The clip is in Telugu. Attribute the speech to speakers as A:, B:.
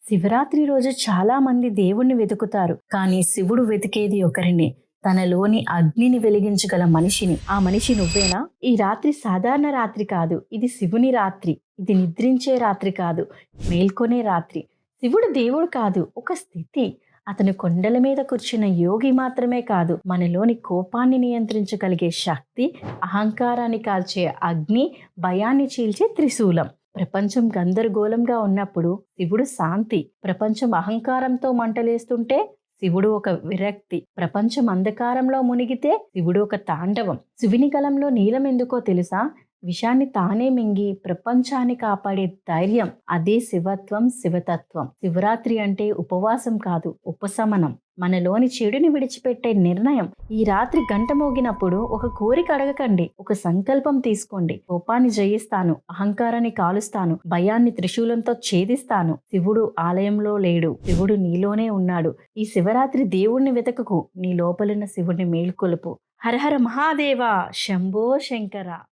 A: శివరాత్రి రోజు చాలా మంది దేవుణ్ణి వెతుకుతారు, కానీ శివుడు వెతికేది ఒకరిని, తనలోని అగ్నిని వెలిగించగల మనిషిని. ఆ మనిషి నువ్వేనా? ఈ రాత్రి సాధారణ రాత్రి కాదు, ఇది శివుని రాత్రి. ఇది నిద్రించే రాత్రి కాదు, మేల్కొనే రాత్రి. శివుడు దేవుడు కాదు, ఒక స్థితి. అతను కొండల మీద కూర్చున్న యోగి మాత్రమే కాదు, మనలోని కోపాన్ని నియంత్రించగలిగే శక్తి, అహంకారాన్ని కాల్చే అగ్ని, భయాన్ని చీల్చే త్రిశూలం. ప్రపంచం గందరగోళంగా ఉన్నప్పుడు శివుడు శాంతి. ప్రపంచం అహంకారంతో మంటలేస్తుంటే శివుడు ఒక విరక్తి. ప్రపంచం అంధకారంలో మునిగితే శివుడు ఒక తాండవం. శివుని గలంలో నీలం ఎందుకో తెలుసా? విషాన్ని తానే మింగి ప్రపంచాన్ని కాపాడే ధైర్యం. అదే శివత్వం, శివతత్వం. శివరాత్రి అంటే ఉపవాసం కాదు, ఉపశమనం. మనలోని చెడుని విడిచిపెట్టే నిర్ణయం. ఈ రాత్రి గంట మోగినప్పుడు ఒక కోరిక అడగకండి, ఒక సంకల్పం తీసుకోండి. కోపాన్ని జయిస్తాను, అహంకారాన్ని కాలుస్తాను, భయాన్ని త్రిశూలంతో ఛేదిస్తాను. శివుడు ఆలయంలో లేడు, శివుడు నీలోనే ఉన్నాడు. ఈ శివరాత్రి దేవుణ్ణి వెతకకు, నీ లోపలున్న శివుడిని మేల్కొలుపు. హరహర మహాదేవ, శంభో శంకర.